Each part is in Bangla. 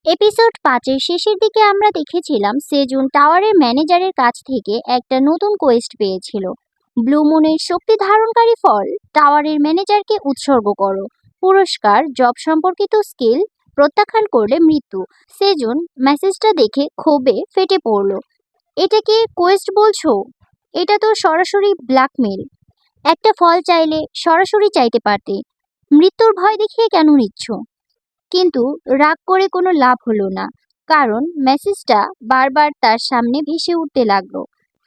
এপিসোড 5-এর শেষের দিকে আমরা দেখেছিলাম সেজুন টাওয়ারের ম্যানেজারের কাছ থেকে একটা নতুন কোয়েস্ট পেয়েছিল। ব্লু মুনের শক্তি ধারণকারী ফল টাওয়ারের ম্যানেজারকে উৎসর্গ করো। পুরস্কার জব সম্পর্কিত স্কিল, প্রত্যাখ্যান করলে মৃত্যু। সেজুন মেসেজটা দেখে ক্ষোভে ফেটে পড়ল। এটাকে কোয়েস্ট বলছো? এটা তো সরাসরি ব্ল্যাকমেল। একটা ফল চাইলে সরাসরি চাইতে পারতে। মৃত্যুর ভয় দেখিয়ে কেন নিচ্ছ? কিন্তু রাগ করে কোনো লাভ হলো না, কারণ মেসেজটা বারবার তার সামনে ভেসে উঠতে লাগলো।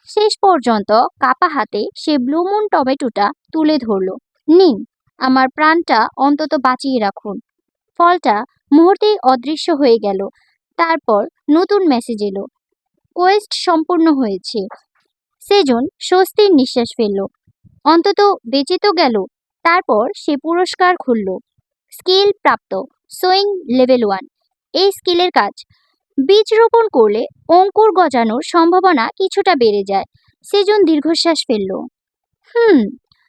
শেষ পর্যন্ত কাপা হাতে সে ব্লু মুন টমেটোটা তুলে ধরলো। নিন, আমার প্রাণটা অন্তত বাঁচিয়ে রাখুন। ফলটা মুহূর্তেই অদৃশ্য হয়ে গেল। তারপর নতুন মেসেজ এলো, কোয়েস্ট সম্পূর্ণ হয়েছে। সেজন স্বস্তির নিঃশ্বাস ফেলল। অন্তত বেঁচে তো গেল। তারপর সে পুরস্কার খুলল। স্কিল প্রাপ্ত, সোয়িং লেভেল 1। এই স্কিলের কাজ, বীজ রোপণ করলে অঙ্কুর গজানোর সম্ভাবনা কিছুটা বেড়ে যায়। সেজন দীর্ঘশ্বাস ফেলল।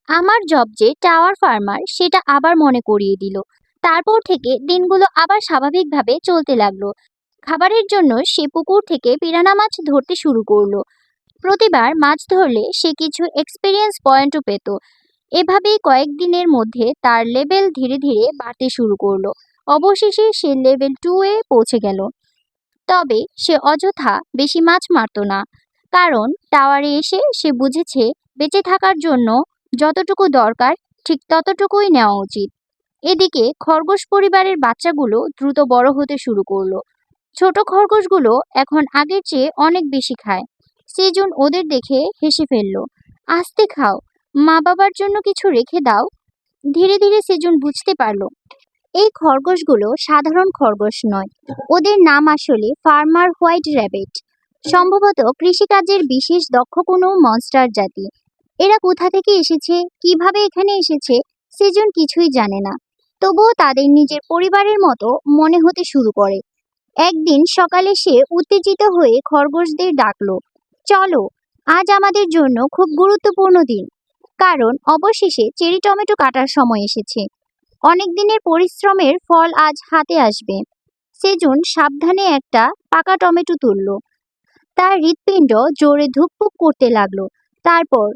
আমার জব যে টাওয়ার ফার্মার সেটা আবার মনে করিয়ে দিল। তারপর থেকে দিনগুলো আবার স্বাভাবিকভাবে চলতে লাগলো। খাবারের জন্য সে পুকুর থেকে পিরানা মাছ ধরতে শুরু করলো। প্রতিবার মাছ ধরলে সে কিছু এক্সপিরিয়েন্স পয়েন্টও পেত। এভাবেই কয়েকদিনের মধ্যে তার লেভেল ধীরে ধীরে বাড়তে শুরু করলো। অবশেষে সে লেভেল 2-এ পৌঁছে গেল। তবে সে অযথা বেশি মাছ মারত না, কারণ টাওয়ারে এসে সে বুঝেছে বেঁচে থাকার জন্য যতটুকু দরকার ঠিক ততটুকুই নেওয়া উচিত। এদিকে খরগোশ পরিবারের বাচ্চাগুলো দ্রুত বড় হতে শুরু করলো। ছোট খরগোশগুলো এখন আগের চেয়ে অনেক বেশি খায়। সেজন ওদের দেখে হেসে ফেলল। আস্তে খাও, মা বাবার জন্য কিছু রেখে দাও। ধীরে ধীরে সেজন বুঝতে পারল এই খরগোশগুলো সাধারণ খরগোশ নয়। ওদের নাম আসলে ফার্মার হোয়াইট র্যাবিট। সম্ভবত কৃষিকাজের বিশেষ দক্ষ কোনো মনস্টার জাতি। এরা কোথা থেকে এসেছে, কিভাবে এখানে এসেছে, সেজন কিছুই জানে না। তবুও তাদের নিজের পরিবারের মতো মনে হতে শুরু করে। একদিন সকালে সে উত্তেজিত হয়ে খরগোশদের ডাকলো, চলো, আজ আমাদের জন্য খুব গুরুত্বপূর্ণ দিন, কারণ অবশেষে চেরি টমেটো কাটার সময় এসেছে। অনেক দিনের পরিশ্রমের ফল আজ হাতে আসবে। সেজন সাবধানে একটা পাকা টমেটো তুলল। তার হৃৎপিণ্ড জোরে ধুকপুক করতে লাগলো। তারপর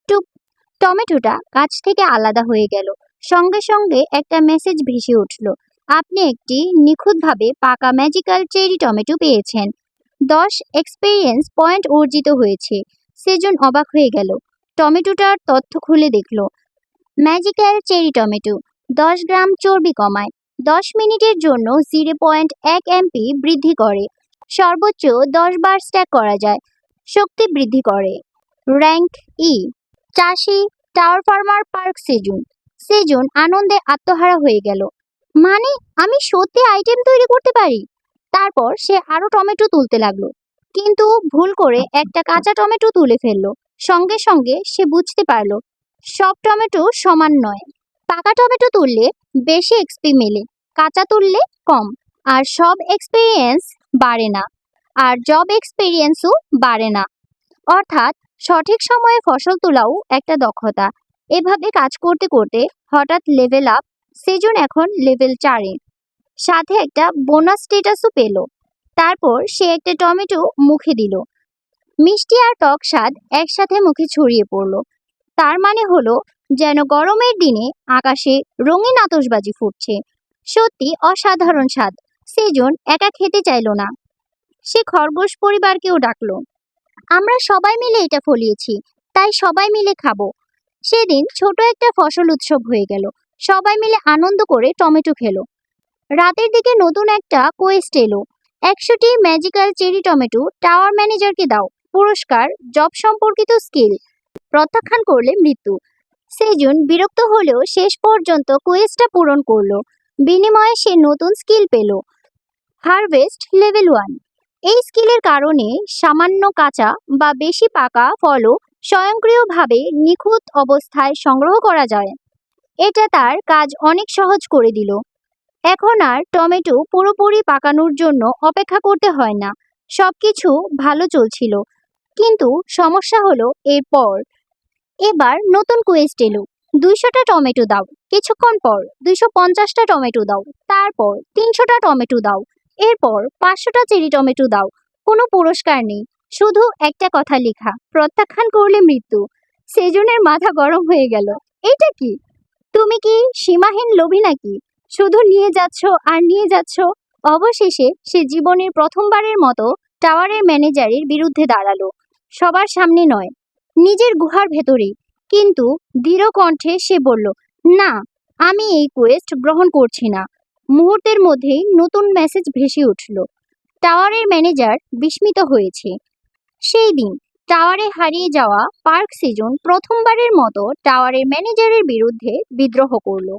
টুপ, টমেটোটা গাছ থেকে আলাদা হয়ে গেল। সঙ্গে সঙ্গে একটা মেসেজ ভেসে উঠল, আপনি একটি নিখুঁতভাবে পাকা ম্যাজিক্যাল চেরি টমেটো পেয়েছেন। 10 এক্সপেরিয়েন্স পয়েন্ট অর্জিত হয়েছে। সেজন অবাক হয়ে গেল। টমেটোটার তথ্য খুলে দেখল, ম্যাজিক্যাল চেরি টমেটো 10 গ্রাম চর্বি কমায়, 10 মিনিটের জন্য 0.1 এমপি বৃদ্ধি করে, সর্বোচ্চ 10 বার স্ট্যাক করা যায়, শক্তি বৃদ্ধি করে। র্যাঙ্ক ই, চাষি, টাওয়ার ফার্মার পার্ক সেজুন। সেজুন আনন্দে আত্মহারা হয়ে গেল। মানে, আমি সত্যি আইটেম তৈরি করতে পারি। তারপর সে আরো টমেটো তুলতে লাগলো, কিন্তু ভুল করে একটা কাঁচা টমেটো তুলে ফেললো। সঙ্গে সঙ্গে সে বুঝতে পারলো সব টমেটো সমান নয়। পাকা টমেটো তুললে বেশি এক্সপি মেলে, কাঁচা তুললে কম। আর সব এক্সপেরিয়েন্স বাড়ে না, আর জব এক্সপেরিয়েন্সও বাড়ে না। অর্থাৎ সঠিক সময়ে ফসল তোলাও একটা দক্ষতা। এভাবে কাজ করতে করতে হঠাৎ লেভেল আপ। সেজন এখন লেভেল 4-এ, সাথে একটা বোনাস স্ট্যাটাসও পেল। তারপর সে একটা টমেটো মুখে দিল। মিষ্টি আর টক স্বাদ একসাথে মুখে ছড়িয়ে পড়ল। তার মানে হলো যেন গরমের দিনে আকাশে রঙিন আতশবাজি ফুটছে। সত্যি অসাধারণ স্বাদ। সেজন একা খেতে চাইলো না, সে খরগোশ পরিবারকেও ডাকলো। আমরা সবাই মিলে এটা ফলিয়েছি, তাই সবাই মিলে খাবো। সেদিন ছোট একটা ফসল উৎসব হয়ে গেল। সবাই মিলে আনন্দ করে টমেটো খেলো। রাতের দিকে নতুন একটা কোয়েস্ট এলো, 100টি ম্যাজিক্যাল চেরি টমেটো টাওয়ার ম্যানেজারকে দাও। পুরস্কার জব সম্পর্কিত স্কিল, প্রত্যাখ্যান করলে মৃত্যু। সেজন বিরক্ত হলেও শেষ পর্যন্ত কোয়েস্টটা পূরণ করলো। বিনিময়ে সে নতুন স্কিল পেল, হারভেস্ট লেভেল 1। এই স্কিলের কারণে সামান্য কাঁচা বা বেশি পাকা ফলও স্বয়ংক্রিয়ভাবে নিখুঁত অবস্থায় সংগ্রহ করা যায়। এটা তার কাজ অনেক সহজ করে দিল। এখন আর টমেটো পুরোপুরি পাকানোর জন্য অপেক্ষা করতে হয় না। সবকিছু ভালো চলছিল, কিন্তু সমস্যা হলো এরপর। এবার নতুন কোয়েস্ট এলো, 200টা টমেটো দাও। কিছুক্ষণ পর 250টা টমেটো দাও। তারপর 300টা টমেটো দাও। এরপর 500টা চেরি টমেটো দাও। কোনো পুরস্কার নেই, শুধু একটা কথা লেখা, প্রত্যাখ্যান করলে মৃত্যু। সেজনের মাথা গরম হয়ে গেল। এটা কি? তুমি কি সীমাহীন লোভী নাকি? শুধু নিয়ে যাচ্ছ আর নিয়ে যাচ্ছ। অবশেষে সে জীবনের প্রথমবারের মতো টাওয়ারের ম্যানেজারের বিরুদ্ধে দাঁড়ালো। সবার সামনে নয়, নিজের গুহার ভেতরে। কিন্তু দৃঢ় কণ্ঠে সে বলল, না, আমি এই কোয়েস্ট গ্রহণ করছি না। মুহূর্তের মধ্যেই নতুন মেসেজ ভেসে উঠল। টাওয়ারের ম্যানেজার বিস্মিত হয়েছে। সেই দিন টাওয়ারে হারিয়ে যাওয়া পার্ক সিজন প্রথমবারের মতো টাওয়ারের ম্যানেজারের বিরুদ্ধে বিদ্রোহ করলো।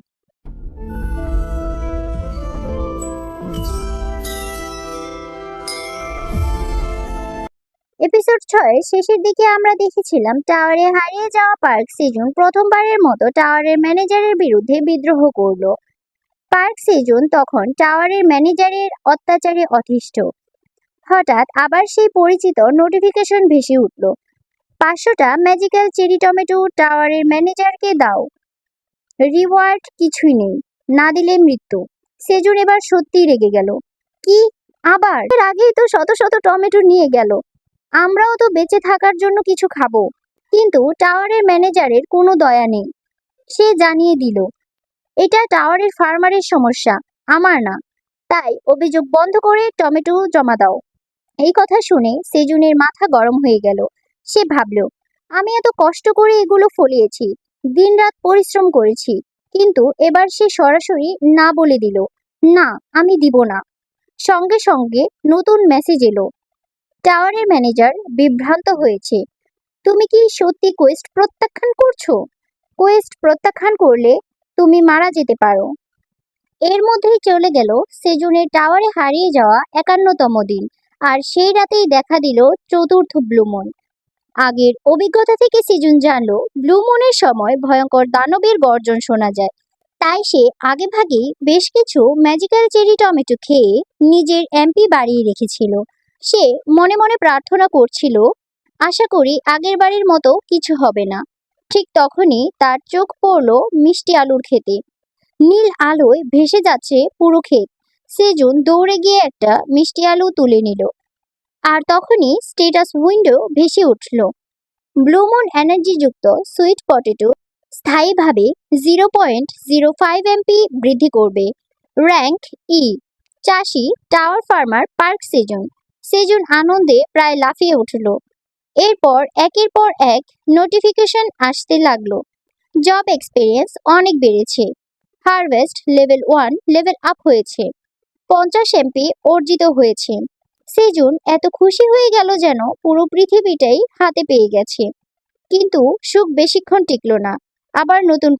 এপিসোড 6 শেষের দিকে আমরা দেখেছিলাম টাওয়ারে হারিয়ে যাওয়া পার্ক সিজন প্রথমবারের মতো টাওয়ারের ম্যানেজারের বিরুদ্ধে বিদ্রোহ করলো। পার্ক সিজন তখন টাওয়ারের ম্যানেজারের অত্যাচারে অতিষ্ঠ। হঠাৎ আবার সেই পরিচিত নোটিফিকেশন ভেসে উঠল। 500টা ম্যাজিক্যাল চেরি টমেটো টাওয়ারের ম্যানেজারকে দাও। রিওয়ার্ড কিছুই নেই, না দিলে মৃত্যু। সেজুন এবার সত্যিই রেগে গেল। কি? আবার? এর আগেই তো শত শত টমেটো নিয়ে গেল। আমরাও তো বেঁচে থাকার জন্য কিছু খাবো। কিন্তু টাওয়ারের ম্যানেজারের কোনো দয়া নেই। সে জানিয়ে দিল, এটা টাওয়ারের ফার্মারের সমস্যা, আমার না। তাই অভিযোগ বন্ধ করে টমেটো জমা দাও। এই কথা শুনে সেজুনের মাথা গরম হয়ে গেল। সে ভাবল, আমি এত কষ্ট করে এগুলো ফলিয়েছি, দিনরাত পরিশ্রম করেছি, কিন্তু এবার সে সরাসরি না বলে দিল, না, আমি দিব না। সঙ্গে সঙ্গে নতুন মেসেজ এলো। টাওয়ারের ম্যানেজার বিভ্রান্ত হয়েছে। তুমি কি সত্যি কোয়েস্ট প্রত্যাখ্যান করছো? কোয়েস্ট প্রত্যাখ্যান করলে তুমি মারা যেতে পারো। এর মধ্যেই চলে গেল সেজুনের টাওয়ারে হারিয়ে যাওয়া 51তম দিন। আর সেই রাতেই দেখা দিল চতুর্থ ব্লু মুন। আগের অভিজ্ঞতা থেকে সেজুন জানলো, ব্লু মুনের সময় ভয়ঙ্কর দানবের গর্জন শোনা যায়। তাই সে আগেভাগেই বেশ কিছু ম্যাজিক্যাল চেরি টমেটো খেয়ে নিজের এমপি বাড়িয়ে রেখেছিল। সে মনে মনে প্রার্থনা করছিল, আশা করি আগের বাড়ির মতো কিছু হবে না। ঠিক তখনই তার চোখ পড়ল মিষ্টি আলুর ক্ষেতে। নীল আলোয় ভেসে যাচ্ছে পুরো ক্ষেত। সেজুন দৌড়ে গিয়ে একটা মিষ্টি আলু তুলে নিল। আর তখনই স্ট্যাটাস উইন্ডো ভেসে উঠল। ব্লু মুন এনার্জি যুক্ত সুইট পটেটো স্থায়ীভাবে 0.05 এমপি বৃদ্ধি করবে। র্যাঙ্ক ই। চাষি টাওয়ার ফার্মার পার্ক সেজুন। সেজুন আনন্দে প্রায় লাফিয়ে উঠল। এরপর একের পর এক নোটিফিকেশন আসতে লাগলো। জব এক্সপিরিয়েন্স অনেক বেড়েছে। হারভেস্ট লেভেল 1 লেভেল আপ হয়েছে। 50 এমপি অর্জিত হয়েছে। সেজুন এত খুশি হয়ে গেল যেন পুরো পৃথিবীটাই হাতে পেয়ে গেছে। কিন্তু সুখ বেশিক্ষণ টিকলো না। আবার নতুন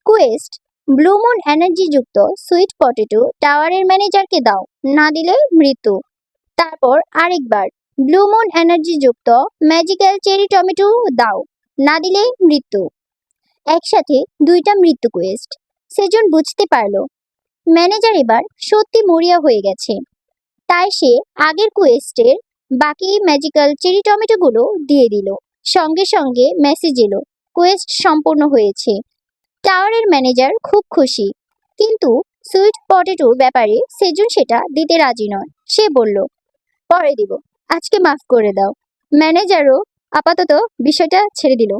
কোয়েস্ট ব্লু মুন এনার্জি যুক্ত সুইট পটেটো টাওয়ারের ম্যানেজারকে দাও, না দিলে মৃত্যু। তারপর আরেকবার ব্লু মুন এনার্জি যুক্ত ম্যাজিক্যাল চেরি টমেটো দাও, না দিলে মৃত্যু। একসাথে দুইটা মৃত্যু কোয়েস্ট। সেজন বুঝতে পারলো ম্যানেজার এবার সত্যি মরিয়া হয়ে গেছে। তাই সে আগের কোয়েস্টের বাকি ম্যাজিক্যাল চেরি টমেটোগুলো দিয়ে দিল। সঙ্গে সঙ্গে মেসেজ এলো, কোয়েস্ট সম্পূর্ণ হয়েছে। টাওয়ারের ম্যানেজার খুব খুশি। কিন্তু সুইট পটেটোর ব্যাপারে সেজুন সেটা দিতে রাজি নয়। সে বলল, পরে দিব, আজকে মাফ করে দাও। ম্যানেজারও আপাতত বিষয়টা ছেড়ে দিল।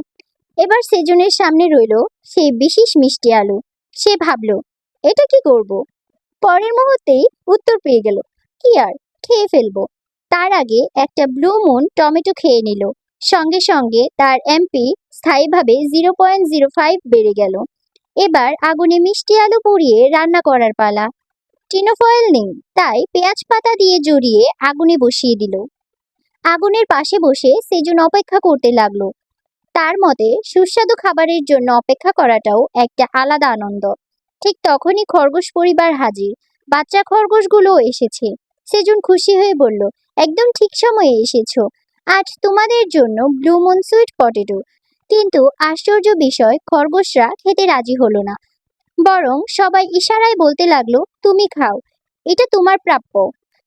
এবার সেজুনের সামনে রইল সেই বিশেষ মিষ্টি আলু। সে ভাবল, এটা কি করব? পরের মুহূর্তেই উত্তর পেয়ে গেল, কি আর, খেয়ে ফেলবো। তার আগে একটা ব্লু মুন টমেটো খেয়ে নিল। সঙ্গে সঙ্গে তার এমপি স্থায়ীভাবে 0.05 বেড়ে গেল। এবার আগুনে মিষ্টি আলু পুড়িয়ে রান্না করার পালা। টিনোফয়েল নেই, তাই পেঁয়াজ পাতা দিয়ে জড়িয়ে আগুনে বসিয়ে দিল। আগুনের পাশে বসে সেজুন অপেক্ষা করতে লাগলো। তার মতে সুস্বাদু খাবারের জন্য অপেক্ষা করাটাও একটা আলাদা আনন্দ। ঠিক তখনই খরগোশ পরিবার হাজির। বাচ্চা খরগোশগুলোও এসেছে। সেজুন খুশি হয়ে বলল, একদম ঠিক সময়ে এসেছো। আজ তোমাদের জন্য ব্লু মুন সুইট পটেটো। কিন্তু আশ্চর্য বিষয়, খরগোশরা খেতে রাজি হলো না। বরং সবাই ইশারায় বলতে লাগলো, তুমি খাও, এটা তোমার প্রাপ্য।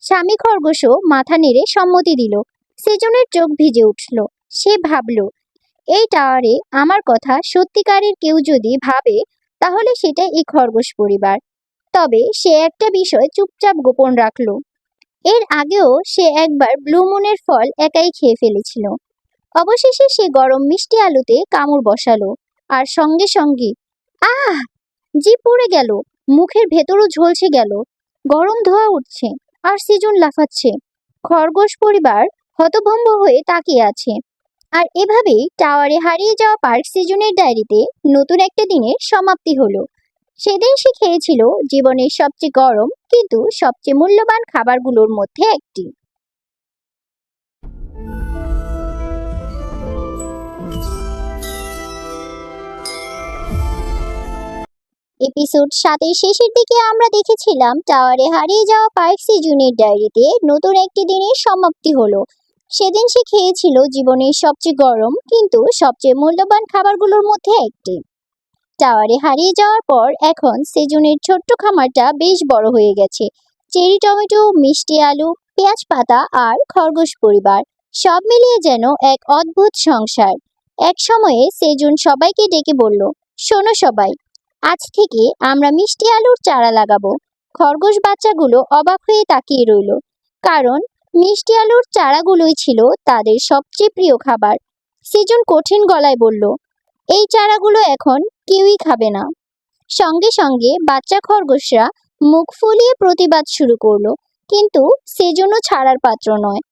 স্বামী খরগোশও মাথা নেড়ে সম্মতি দিল। সেজনের চোখ ভিজে উঠল। সে ভাবল, এই টাওয়ারে আমার কথা সত্যিকারের কেউ যদি ভাবে, তাহলে সেটা এই খরগোশ পরিবার। তবে সে একটা বিষয় চুপচাপ গোপন রাখলো। এর আগেও সে একবার ব্লু মুনের ফল একাই খেয়ে ফেলেছিল। অবশেষে সে গরম মিষ্টি আলুতে কামড় বসালো, আর সঙ্গে সঙ্গে আহ! জিভ পুড়ে গেল, মুখের ভেতরও ঝলসে গেল, গরম ধোঁয়া উঠছে, আর সেজুন লাফাচ্ছে। খরগোশ পরিবার হতভম্ব হয়ে তাকিয়ে আছে। আর এভাবেই টাওয়ারে হারিয়ে যাওয়া পার্ক সিজনের ডায়েরিতে নতুন একটা দিনের সমাপ্তি হলো। সেদিন সে খেয়েছিল জীবনের সবচেয়ে গরম কিন্তু সবচেয়ে মূল্যবান খাবারগুলোর মধ্যে একটি। এপিসোড 7-এর শেষের দিকে আমরা দেখেছিলাম টাওয়ারে হারিয়ে যাওয়া পার্ক সিজনের ডায়েরিতে নতুন একটি দিনের সমাপ্তি হলো। সেদিন সে খেয়েছিল জীবনের সবচেয়ে গরম কিন্তু সবচেয়ে মূল্যবান খাবারগুলোর মধ্যে একটি। টাওয়ারে হারিয়ে যাওয়ার পর এখন সেজুনের ছোট্ট খামারটা বেশ বড় হয়ে গেছে। চেরি টমেটো, মিষ্টি আলু, পেঁয়াজ পাতা আর খরগোশ পরিবার সব মিলিয়ে যেন এক অদ্ভুত সংসার। এক সময়ে সেজুন সবাইকে ডেকে বলল, শোনো সবাই, আজ থেকে আমরা মিষ্টি আলুর চারা লাগাবো। খরগোশ বাচ্চাগুলো অবাক হয়ে তাকিয়ে রইল, কারণ মিষ্টি আলুর চারাগুলোই ছিল তাদের সবচেয়ে প্রিয় খাবার। সেজুন কঠিন গলায় বলল, এই চারাগুলো এখন কেউই খাবে না। সঙ্গে সঙ্গে বাচ্চা খরগোশরা মুখ ফুলিয়ে প্রতিবাদ শুরু করলো, কিন্তু সেজন্য ছাড়ার পাত্র নয়।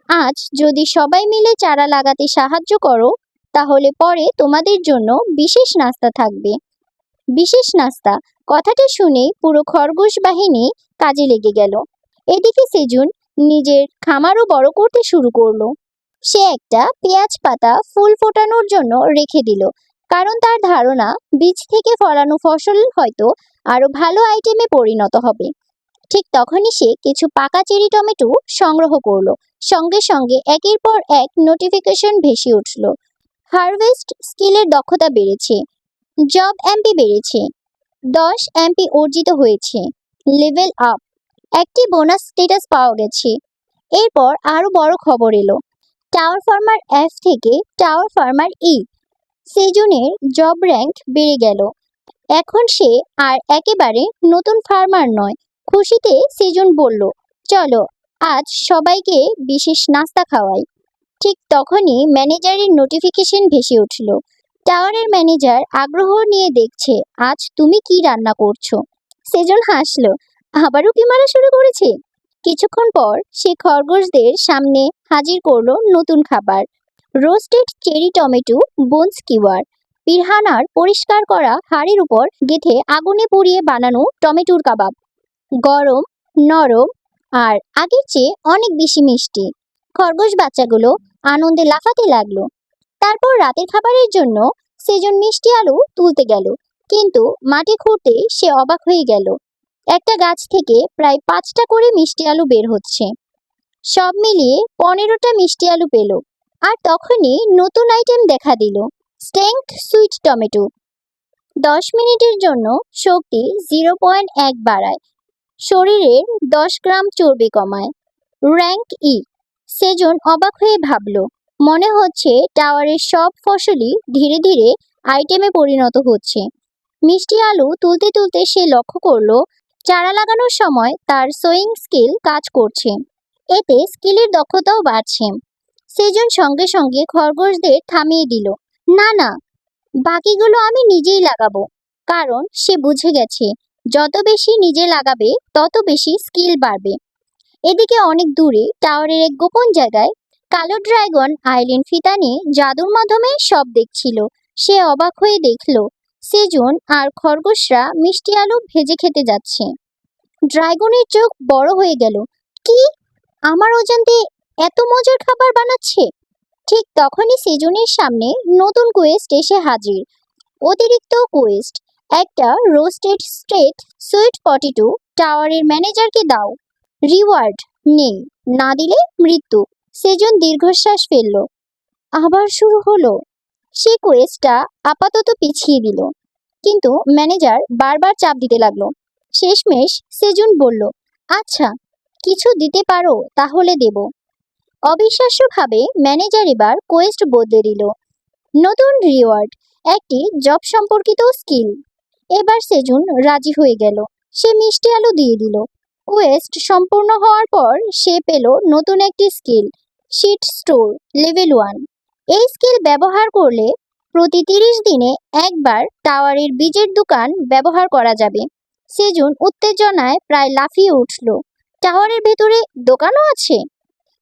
আজ যদি সবাই মিলে চারা লাগাতে সাহায্য করো, তাহলে পরে তোমাদের জন্য বিশেষ নাস্তা থাকবে। বিশেষ নাস্তা কথাটা শুনে পুরো খরগোশ বাহিনী কাজে লেগে গেল। এদিকে সেজুন নিজের খামারও বড় করতে শুরু করলো। সে একটা পেঁয়াজ পাতা ফুল ফোটানোর জন্য রেখে দিল, কারণ তার ধারণা বীজ থেকে ফলানো ফসল হয়তো আরো ভালো আইটেমে পরিণত হবে। ঠিক তখনই সে কিছু পাকা চেরি টমেটো সংগ্রহ করলো। সঙ্গে সঙ্গে একের পর এক নোটিফিকেশন ভেসে উঠল। হারভেস্ট স্কিলের দক্ষতা বেড়েছে, জব এমপি বেড়েছে, 10 এমপি অর্জিত হয়েছে, লেভেল আপ, একটি বোনাস স্ট্যাটাস পাওয়া গেছে। এরপর আরো বড় খবর এলো, টাওয়ার ফার্মার এফ থেকে টাওয়ার ফার্মার ই। সেজুনের জব র্যাঙ্ক বেড়ে গেল। এখন সে আর একেবারে নতুন ফার্মার নয়। খুশিতে সেজুন বলল, চলো আজ সবাইকে বিশেষ নাস্তা খাওয়াই। ঠিক তখনই ম্যানেজারের নোটিফিকেশন ভেসে উঠল। টাওয়ারের ম্যানেজার আগ্রহ নিয়ে দেখছে, আজ তুমি কি রান্না করছো। সেজন হাসলো, আবারও কি মারা শুরু করেছে। কিছুক্ষণ পর সে খরগোশদের সামনে হাজির করলো নতুন খাবার, রোস্টেড চেরি টমেটো বোন স্কিওয়ার। পিরহানার পরিষ্কার করা হাড়ির উপর গেঁথে আগুনে পুড়িয়ে বানানো টমেটোর কাবাব, গরম, নরম আর আগের চেয়ে অনেক বেশি মিষ্টি। খরগোশ বাচ্চাগুলো আনন্দে লাফাতে লাগলো। তারপর রাতের খাবারের জন্য সেজন মিষ্টি আলু তুলতে গেল, কিন্তু মাটি খুঁড়তে সে অবাক হয়ে গেল। একটা গাছ থেকে প্রায় 5টা করে মিষ্টি আলু বের হচ্ছে। সব মিলিয়ে 15টা মিষ্টি আলু পেল। আর তখনই নতুন আইটেম দেখা দিল, স্টেংড সুইট টমেটো। 10 মিনিটের জন্য শক্তি 0.1 বাড়ায়, শরীরের 10 গ্রাম চর্বি কমায়, র্যাঙ্ক ই। সেজন অবাক হয়ে ভাবল, মনে হচ্ছে টাওয়ারের সব ফসলই ধীরে ধীরে আইটেমে পরিণত হচ্ছে। মিষ্টি আলু তুলতে তুলতে সে লক্ষ্য করলো, চারা লাগানোর সময় তার সোয়িং স্কিল কাজ করছে। এতে স্কিলের দক্ষতাও বাড়ছে। সেজন সঙ্গে সঙ্গে খরগোশদের থামিয়ে দিল, না না, বাকিগুলো আমি নিজেই লাগাবো। কারণ সে বুঝে গেছে, যত বেশি নিজে লাগাবে তত বেশি স্কিল বাড়বে। এদিকে অনেক দূরে টাওয়ারের এক গোপন জায়গায় কালো ড্রাগন আইল্যান্ড ফিতা নিয়ে জাদুর মাধ্যমে সব দেখছিল। সে অবাক হয়ে দেখল সেজন আর খরগোশরা মিষ্টি আলু ভেজে খেতে যাচ্ছে। ড্রাগনের চোখ বড় হয়ে গেল, কি, আমার অজান্তে এত মজার খাবার বানাচ্ছে। ঠিক তখনই সেজনের সামনে নতুন কোয়েস্ট এসে হাজির। অতিরিক্ত কোয়েস্ট, একটা রোস্টেড স্ট্রেট সুইট পটেটো টাওয়ারের ম্যানেজারকে দাও, রিওয়ার্ড নেই, না দিলে মৃত্যু। সেজন দীর্ঘশ্বাস ফেলল। আবার শুরু হলো। সে কোয়েস্টটা আপাতত পিছিয়ে দিল, কিন্তু ম্যানেজার বারবার চাপ দিতে লাগলো। শেষমেশ সেজন বলল, আচ্ছা, কিছু দিতে পারো তাহলে দেব। অবিশ্বাস্যভাবে ম্যানেজার এবার কোয়েস্ট বদলে দিল। নতুন রিওয়ার্ড, একটি জব সম্পর্কিত স্কিল। এবার সেজুন রাজি হয়ে গেল। সে মিষ্টি আলু দিয়ে দিল। কোয়েস্ট সম্পূর্ণ হওয়ার পর সে পেল নতুন একটি স্কিল, শিট স্টোর লেভেল 1। এই স্কিল ব্যবহার করলে প্রতি 30 দিনে একবার টাওয়ারের বীজের দোকান ব্যবহার করা যাবে। সেজুন উত্তেজনায় প্রায় লাফিয়ে উঠল। টাওয়ারের ভেতরে দোকানও আছে?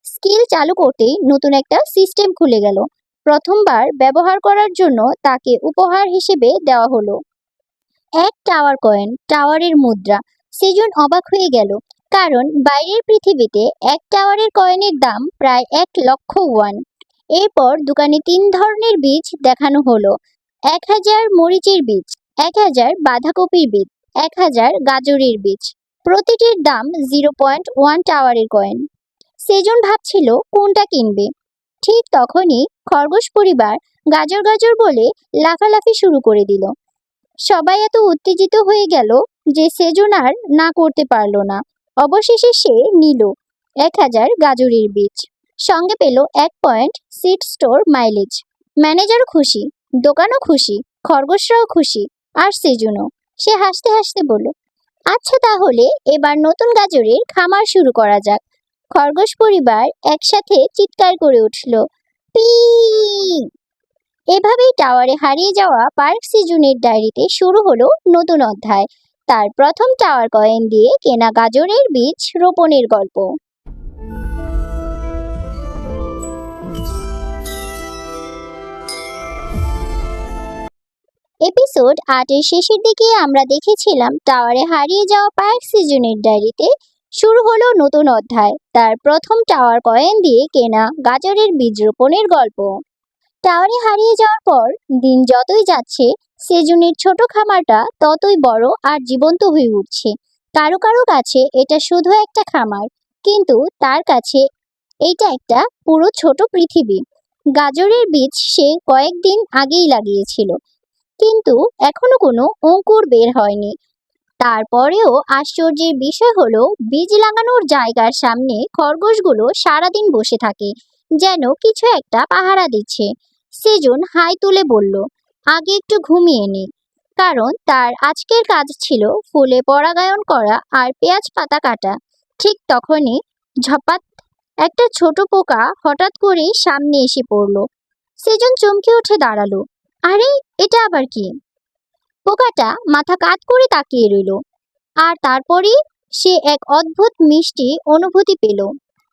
স্কিল চালু করতেই নতুন একটা সিস্টেম খুলে গেল। প্রথমবার ব্যবহার করার জন্য তাকে উপহার হিসেবে দেওয়া হলো এক টাওয়ার কয়েন, টাওয়ারের মুদ্রা। সেজন অবাক হয়ে গেল, কারণ বাইরের পৃথিবীতে এক টাওয়ারের কয়েনের দাম প্রায় 1,00,000 ওয়ান। এরপর দোকানে 3 ধরনের বীজ দেখানো হলো: 1000 মরিচের বীজ, 1000 বাঁধাকপির বীজ, 1000 গাজরের বীজ। প্রতিটির দাম 0.1 টাওয়ারের কয়েন। সেজন ভাবছিল কোনটা কিনবে। ঠিক তখনই খরগোশ পরিবার গাজর গাজর বলে লাফালাফি শুরু করে দিল। সবাই এত উত্তেজিত হয়ে গেল যে সেজন আর না করতে পারল না। অবশেষে সে নিল 1000 গাজরের বীজ। সঙ্গে পেল 1 পয়েন্ট সিড স্টোর মাইলেজ। ম্যানেজারও খুশি, দোকানও খুশি, খরগোশরাও খুশি, আর সেজনও। সে হাসতে হাসতে বলল, আচ্ছা তাহলে এবার নতুন গাজরের খামার শুরু করা যাক। খরগোশ পরিবার একসাথে চিৎকার করে উঠল, পি। এভাবেই টাওয়ারে হারিয়ে যাওয়া পার্ক সিজনের ডায়েরিতে শুরু হলো নতুন অধ্যায়, তার প্রথম টাওয়ার কয়েন দিয়ে কেনা গাজরের বীজ রোপণের গল্প। এপিসোড 8 এর শেষের দিকে আমরা দেখেছিলাম টাওয়ারে হারিয়ে যাওয়া পার্ক সিজনের ডায়েরিতে শুরু হলো নতুন অধ্যায়, তার প্রথম টাওয়ার কয়েন দিয়ে কেনা গাজরের বীজ রোপণের গল্প। টাওয়ারে হারিয়ে যাওয়ার পর দিন যতই যাচ্ছে, সেজুনের ছোট খামারটা ততই বড় আর জীবন্ত হয়ে উঠছে। কারো কারো কাছে এটা শুধু একটা খামার, কিন্তু তার কাছে এইটা একটা পুরো ছোট পৃথিবী। গাজরের বীজ সে কয়েকদিন আগেই লাগিয়েছিল, কিন্তু এখনো কোনো অঙ্কুর বের হয়নি। তারপরেও আশ্চর্যের বিষয় হলো, বীজ লাগানোর জায়গার সামনে খরগোশগুলো সারাদিন বসে থাকে, যেন কিছু একটা পাহারা দিচ্ছে। সেজন হাই তুলে বলল, আগে একটু ঘুমিয়ে নে, কারণ তার আজকের কাজ ছিল ফুলে পরাগায়ন করা আর পেঁয়াজ পাতা কাটা। ঠিক তখনই ঝপাত একটা ছোট পোকা হঠাৎ করেই সামনে এসে পড়ল। সেজন চমকে উঠে দাঁড়ালো। আরে, এটা আবার কি? পোকাটা মাথা কাত করে তাকিয়ে রইল, আর তারপরেই সে এক অদ্ভুত মিষ্টি অনুভূতি পেল।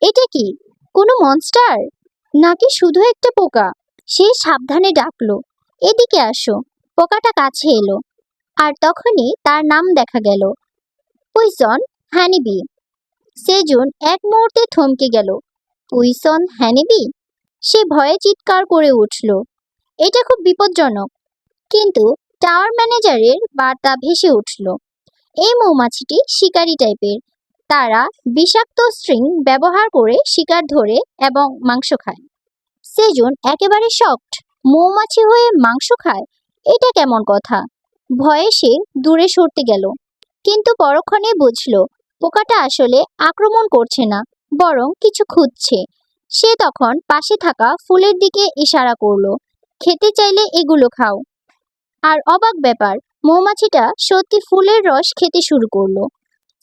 এটা কি, কোনো মনস্টার, নাকি শুধু একটা পোকা? সে সাবধানে ডাকলো, এদিকে আসো। পোকাটা কাছে এলো, আর তখনই তার নাম দেখা গেল, পয়জন হ্যানিবি। সেজন এক মুহূর্তে থমকে গেল। পয়জন হ্যানিবি? সে ভয়ে চিৎকার করে উঠল। এটা খুব বিপজ্জনক। কিন্তু টাওয়ার ম্যানেজারের বার্তা ভেসে উঠল, এই মৌমাছিটি শিকারী টাইপের। তারা বিষাক্ত স্ট্রিং ব্যবহার করে শিকার ধরে এবং মাংস খায়। সেজন একেবারে শকড। মৌমাছি হয়ে মাংস খায়? এটা কেমন কথা? ভয়ে সে দূরে সরতে গেল, কিন্তু পরক্ষণে বুঝল পোকাটা আসলে আক্রমণ করছে না, বরং কিছু খুঁজছে। সে তখন পাশে থাকা ফুলের দিকে ইশারা করলো, খেতে চাইলে এগুলো খাও। আর অবাক ব্যাপার, মৌমাছিটা সত্যি ফুলের রস খেতে শুরু করলো।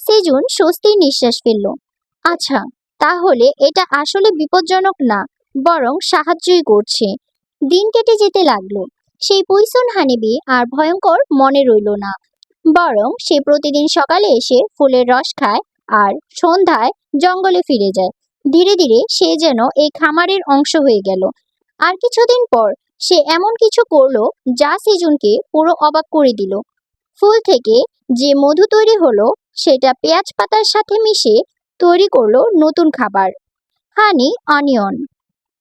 সেজুন স্বস্তির নিঃশ্বাস ফেলল। আচ্ছা, তাহলে এটা আসলে বিপজ্জনক না, বরং সাহায্যই করছে। দিন কেটে যেতে লাগলো। সেই পয়জন হানিবি আর ভয়ঙ্কর মনে রইল না, বরং সে প্রতিদিন সকালে এসে ফুলের রস খায় আর সন্ধ্যায় জঙ্গলে ফিরে যায়। ধীরে ধীরে সে যেন এই খামারের অংশ হয়ে গেল। আর কিছুদিন পর সে এমন কিছু করলো যা সেজুনকে পুরো অবাক করে দিল। ফুল থেকে যে মধু তৈরি হলো, সেটা পেঁয়াজ পাতার সাথে মিশে তৈরি করলো নতুন খাবার, হানি অনিয়ন।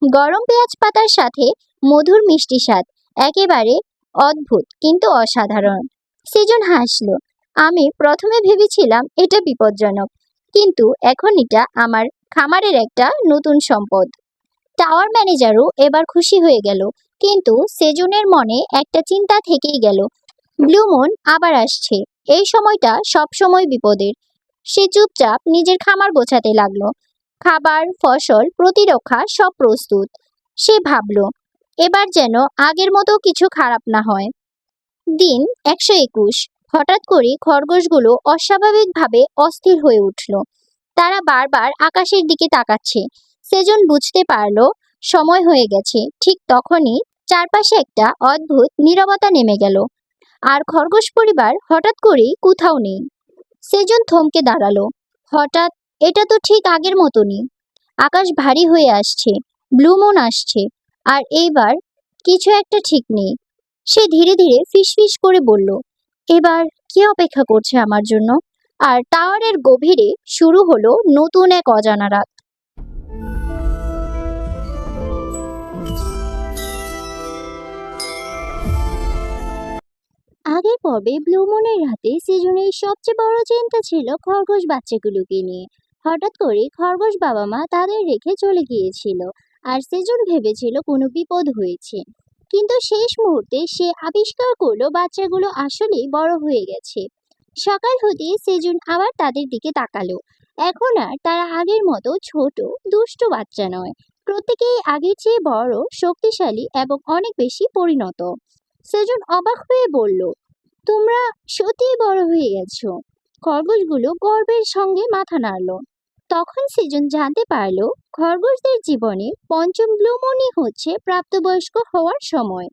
গরম পেঁয়াজ পাতার সাথে মধুর মিষ্টি স্বাদ, একেবারে অদ্ভুত কিন্তু অসাধারণ। সেজন হাসলো। আমি প্রথমে ভেবেছিলাম এটা বিপজ্জনক, কিন্তু এখন এটা আমার খামারের একটা নতুন সম্পদ। টাওয়ার ম্যানেজারও এবার খুশি হয়ে গেল, কিন্তু সেজনের মনে একটা চিন্তা থেকেই গেল। ব্লু মুন আবার আসছে, এই সময়টা সবসময় বিপদের। সে চুপচাপ নিজের খামার গোছাতে লাগলো। খাবার, ফসল, প্রতিরক্ষা সব প্রস্তুত। সে ভাবল, এবার যেন আগের মতো কিছু খারাপ না হয়। দিন 121। হঠাৎ করে খরগোশগুলো অস্বাভাবিকভাবে অস্থির হয়ে উঠল। তারা বারবার আকাশের দিকে তাকাচ্ছে। সেজন বুঝতে পারল সময় হয়ে গেছে। ঠিক তখনই চারপাশে একটা অদ্ভুত নীরবতা নেমে গেল, আর খরগোশ পরিবার হঠাৎ করেই কোথাও নেই। সেজন থমকে দাঁড়ালো। হঠাৎ, এটা তো ঠিক আগের মতনই। আকাশ ভারী হয়ে আসছে, ব্লু মুন আসছে, আর এইবার কিছু একটা ঠিক নেই। সে ধীরে ধীরে ফিসফিস করে বলল, এবার কে অপেক্ষা করছে আমার জন্য? আর টাওয়ারের গভীরে শুরু হলো নতুন এক অজানা রাত। আগের পর্বে ব্লু মুনের রাতে সেজনের সবচেয়ে বড় চিন্তা ছিল খরগোশ বাচ্চাগুলোকে নিয়ে। হঠাৎ করে খরগোশ বাবা মা তাদের রেখে চলে গিয়েছিল, আর সেজন ভেবেছিল কোনো বিপদ হয়েছে। কিন্তু শেষ মুহূর্তে সে আবিষ্কার করলো বাচ্চাগুলো আসলেই বড় হয়ে গেছে। সকাল হতেই সেজন আবার তাদের দিকে তাকালো। এখন আর তারা আগের মতো ছোট দুষ্ট বাচ্চা নয়। প্রত্যেকেই আগের চেয়ে বড়, শক্তিশালী এবং অনেক বেশি পরিণত। সেজন অবাক হয়ে বলল, তোমরা সত্যিই বড় হয়ে গেছো। খরগোশগুলো গর্বের সঙ্গে মাথা নাড়ল। তখন সেজন জানতে পারল খরগোশদের জীবনে পঞ্চম ব্লু মুনই হচ্ছে প্রাপ্তবয়স্ক হওয়ার সময়।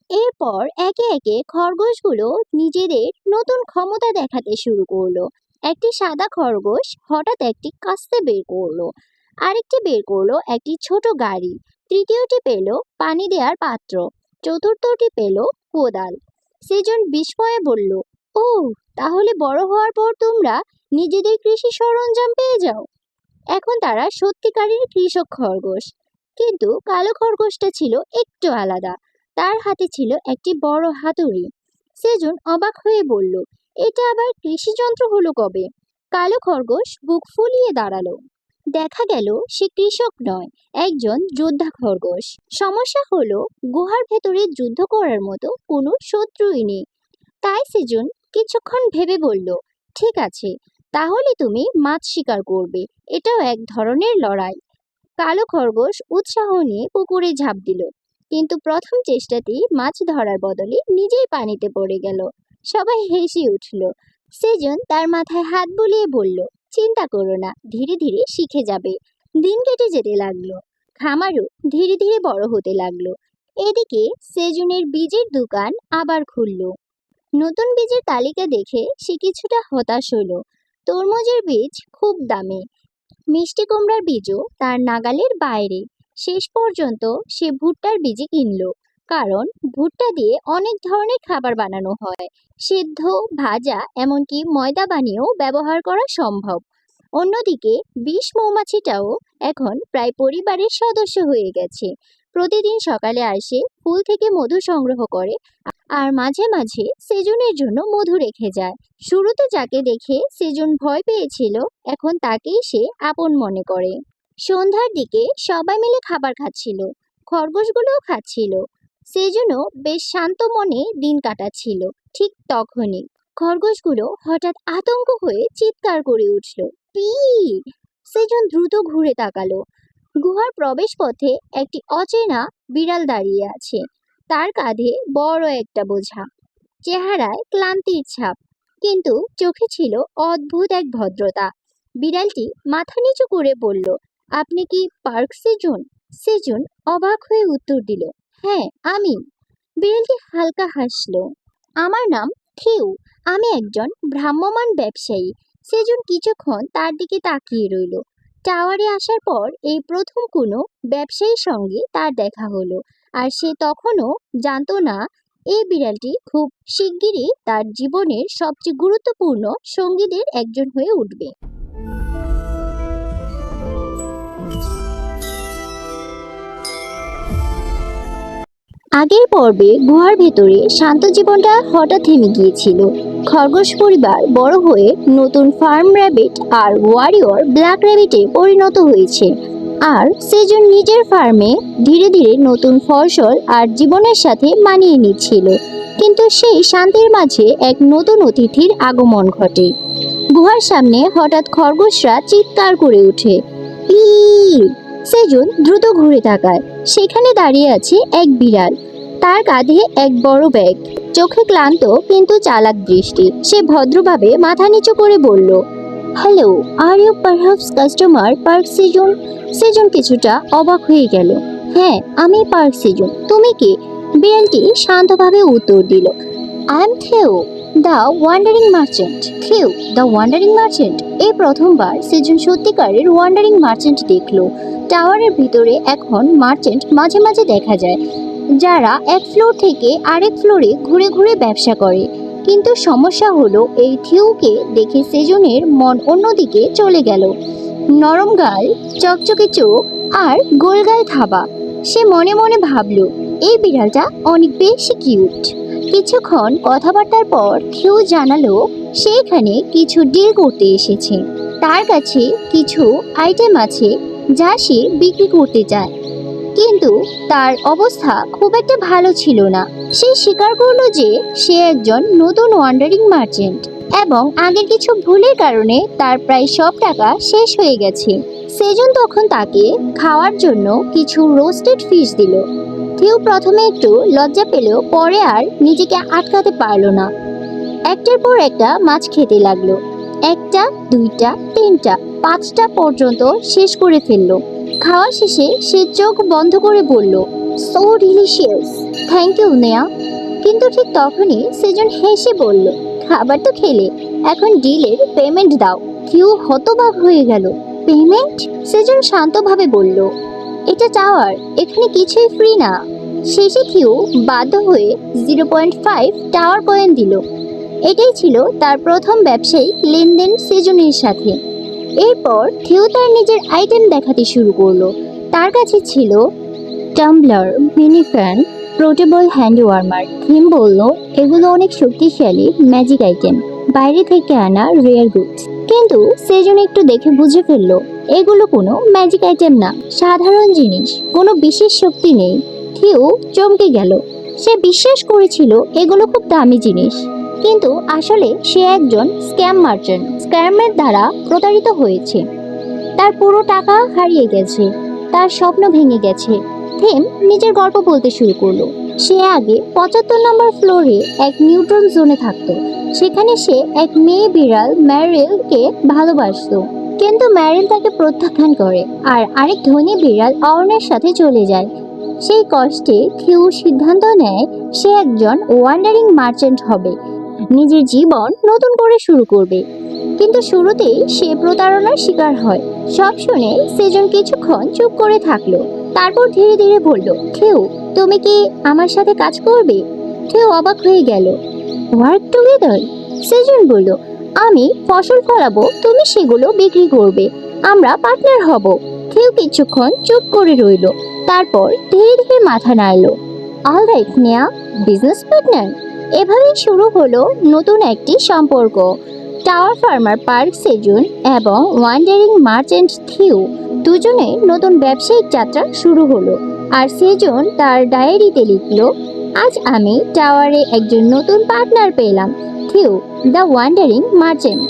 এরপর একে একে খরগোশগুলো নিজেদের নতুন ক্ষমতা দেখাতে শুরু করলো। একটি সাদা খরগোশ হঠাৎ একটি কাস্তে বের করলো, আরেকটি বের করলো একটি ছোট গাড়ি, তৃতীয়টি পেল পানি দেওয়ার পাত্র, চতুর্থটি পেল কোদাল। সেজন বিস্ময়ে বলল, ও, তাহলে বড় হওয়ার পর তোমরা নিজেদের কৃষি সরঞ্জাম পেয়ে যাও। এখন তারা সত্যিকারের কৃষক খরগোশ। কিন্তু কালো খরগোশটা ছিল একটু আলাদা। তার হাতে ছিল একটি বড় হাতুড়ি। সেজন অবাক হয়ে বলল, এটা আবার কৃষি যন্ত্র হলো কবে? কালো খরগোশ বুক ফুলিয়ে দাঁড়ালো। দেখা গেল সে কৃষক নয়, একজন যোদ্ধা খরগোশ। সমস্যা হলো গুহার ভেতরে যুদ্ধ করার মতো কোনো শত্রুই নেই। তাই সেজন কিছুক্ষণ ভেবে বলল, ঠিক আছে, তাহলে তুমি মাছ শিকার করবে। এটাও এক ধরনের লড়াই। কালো খরগোশ উৎসাহ নিয়ে পুকুরে ঝাঁপ দিল, কিন্তু প্রথম চেষ্টাতেই মাছ ধরার বদলে নিজেই পানিতে পড়ে গেল। সবাই হেসে উঠল। সেজন তার মাথায় হাত বুলিয়ে বলল, চিন্তা করো না, ধীরে ধীরে শিখে যাবে। দিন কেটে যেতে লাগলো। খামারও ধীরে ধীরে বড় হতে লাগলো। এদিকে সেজনের বীজের দোকান আবার খুলল। নতুন বীজের তালিকা দেখে সে কিছুটা হতাশ হলো। তরমুজের বীজ খুব দামি, মিষ্টি কুমড়ার বীজও তার নাগালের বাইরে। শেষ পর্যন্ত সে ভুট্টার বীজ কিনলো, কারণ ভুট্টা দিয়ে অনেক ধরনের খাবার বানানো হয়। সিদ্ধ, ভাজা, এমনকি ময়দা বানিয়েও ব্যবহার করা সম্ভব। অন্যদিকে বিষ মৌমাছিটাও এখন প্রায় পরিবারের সদস্য হয়ে গেছে। প্রতিদিন সকালে আসে, ফুল থেকে মধু সংগ্রহ করে, আর মাঝে মাঝে সেজনের জন্য মধু রেখে যায়। শুরুতে যাকে দেখে সেজন ভয় পেয়েছিল, এখন তাকেই সে আপন মনে করে। সন্ধ্যার দিকে সবাই মিলে খাবার খাচ্ছিল, খরগোশগুলোও খাচ্ছিল। সেজনও বেশ শান্ত মনে দিন কাটাচ্ছিল। ঠিক তখনই খরগোশগুলো হঠাৎ আতঙ্ক হয়ে চিৎকার করে উঠল, পি! সেজন দ্রুত ঘুরে তাকালো। গুহার প্রবেশ পথে একটি অচেনা বিড়াল দাঁড়িয়ে আছে। তার কাঁধে বড় একটা বোঝা, চেহারায় ক্লান্তির ছাপ, কিন্তু চোখে ছিল অদ্ভুত এক ভদ্রতা। বিড়ালটি মাথা নিচু করে বলল, আপনি কি পার্ক সেজন? সেজন অবাক হয়ে উত্তর দিল, হ্যাঁ, আমি। বিড়ালটি হালকা হাসলো, আমার নাম থিউ, আমি একজন ভ্রাম্যমাণ ব্যবসায়ী। সেজন কিছুক্ষণ তার দিকে তাকিয়ে রইল। টাওয়ারে আসার পর এই প্রথম কোনো ব্যবসায়ীর সঙ্গে তার দেখা হলো, আর সে তখনও জানতো না এই বিড়ালটি খুব শিগগিরই তার জীবনের সবচেয়ে গুরুত্বপূর্ণ সঙ্গীদের একজন হয়ে উঠবে। আগের পর্বে গুহার ভেতরে শান্ত জীবনটা হঠাৎ থেমে গিয়েছিল। খরগোশ পরিবার বড় হয়ে নতুন ফার্ম র্যাবিট আর ওয়ারিয়র ব্ল্যাক র্যাবিটে পরিণত হয়েছে। আর সেজন নিজের ফার্মে ধীরে ধীরে নতুন ফসল আর জীবনের সাথে মানিয়ে নিচ্ছিল। কিন্তু সেই শান্তির মাঝে এক নতুন অতিথির আগমন ঘটে। গুহার সামনে হঠাৎ খরগোশরা চিৎকার করে ওঠে, ই! সেজন দ্রুত ঘুরে তাকায়। সেখানে দাঁড়িয়ে আছে এক বিড়াল, তার কাঁধে এক বড় ব্যাগ। চোখে ক্লান্ত কিন্তু চালাক দৃষ্টি। সে ভদ্রভাবে মাথা নিচু করে বলল, hello, are you perhaps customer Park Sejun? Sejun কিছুটা অবাক হয়ে গেল। হ্যাঁ, আমি পার্ক সেজুন, তুমি কে? বিড়ালটি শান্তভাবে উত্তর দিল, I am Theo, the wandering merchant. Theo the wandering merchant. এই প্রথমবার সেজুন সত্যিকারের ওয়ান্ডারিং মার্চেন্ট দেখলো। টাওয়ারের ভিতরে এখন মার্চেন্ট মাঝে মাঝে দেখা যায়, যারা এক ফ্লোর থেকে আরেক ফ্লোরে ঘুরে ঘুরে ব্যবসা করে। কিন্তু সমস্যা হলো, এই থিউকে দেখে সেজনের মন অন্যদিকে চলে গেল। নরম গাল, চকচকে চোখ আর গোলগাল থাবা। সে মনে মনে ভাবলো, এই বিড়ালটা অনেক বেশি কিউট। কিছুক্ষণ কথাবার্তার পর থিউ জানালো সে এখানে কিছু ডিল করতে এসেছে। তার কাছে কিছু আইটেম আছে যা সে বিক্রি করতে চায়, কিন্তু তার অবস্থা খুব একটা ভালো ছিল না। সে স্বীকার করলো যে সে একজন নতুন ওয়ান্ডারিং মার্চেন্ট এবং আগের কিছু ভুলের কারণে তার প্রায় সব টাকা শেষ হয়ে গেছে। সেজন তখন তাকে খাওয়ার জন্য কিছু রোস্টেড ফিশ দিল। থিউ প্রথমে একটু লজ্জা পেলেও পরে আর নিজেকে আটকাতে পারলো না। একটার পর একটা মাছ খেতে লাগলো। একটা, দুইটা, তিনটা, পাঁচটা পর্যন্ত শেষ করে ফেললো। খাওয়া শেষে সে চোখ বন্ধ করে বলল, সো ডিলিশিয়াস, থ্যাংক ইউ নেয়া। কিন্তু ঠিক তখনই সেজন হেসে বলল, খাবার তো খেলে, এখন ডিলের পেমেন্ট দাও। থিউ হতবাক হয়ে গেল। পেমেন্ট? সেজন শান্তভাবে বলল, এটা টাওয়ার, এখানে কিছুই ফ্রি না। শেষে থিউ বাধ্য হয়ে 0.5 টাওয়ার কয়েন দিল। এটাই ছিল তার প্রথম ব্যবসায়িক লেনদেন সেজনের সাথে। এরপর থিউ তার নিজের আইটেম দেখাতে শুরু করলো। তার কাছে ছিল tumbler, mini fan, portable hand warmer. Theme বলল, এগুলো অনেক শক্তিশালী ম্যাজিক আইটেম, বাইরে থেকে আনা রেয়ার গুডস। কিন্তু সেজন একটু দেখে বুঝে ফেললো এগুলো কোনো ম্যাজিক আইটেম না, সাধারণ জিনিস, কোনো বিশেষ শক্তি নেই। থিউ চমকে গেল। সে বিশ্বাস করেছিল এগুলো খুব দামি জিনিস, কিন্তু আসলে সে একজন স্ক্যাম মার্চেন্ট। স্ক্যামের দ্বারা প্রতারিত হয়েছে। তার পুরো টাকা হারিয়ে গেছে, তার স্বপ্ন ভেঙে গেছে। থিম নিজের গল্প বলতে শুরু করলো। সে আগে 75 নম্বর ফ্লোরে এক নিউট্রন জোনে থাকতো। সেখানে সে এক মেয়ে বিড়াল ম্যারিলকে ভালোবাসতো, কিন্তু ম্যারিল তাকে প্রত্যাখ্যান করে আর আরেক ধনী বিড়াল অর্নের সাথে চলে যায়। সেই কষ্টে থিউ সিদ্ধান্ত নেয় সে একজন ওয়ান্ডারিং মার্চেন্ট হবে, নিজের জীবন নতুন করে শুরু করবে। কিন্তু শুরুতেই সে প্রতারণার শিকার হয়। সব শুনে সেজন কিছুক্ষণ চুপ করে থাকলো। তারপর ধীরে ধীরে বলল, থিউ, তুমি কি আমার সাথে কাজ করবে? থিউ অবাক হয়ে গেল। Work together? সেজন বলল, আমি ফসল ফলাবো, তুমি সেগুলো বিক্রি করবে, আমরা পার্টনার হব। থিউ কিছুক্ষণ চুপ করে রইল, তারপর ধীরে ধীরে মাথা নাড়ল। অলরাইট নেয়া, বিজনেস পার্টনার। এভাবেই শুরু হলো নতুন একটি সম্পর্ক। টাওয়ার ফার্মার পার্ক সেজুন এবং ওয়ান্ডারিং মার্চেন্ট থিউ দুজনে নতুন ব্যবসায়িক যাত্রা শুরু হলো। আর সেজন তার ডায়েরিতে লিখলো, আজ আমি টাওয়ারে একজন নতুন পার্টনার পেলাম, থিউ দ্য ওয়ান্ডারিং মার্চেন্ট।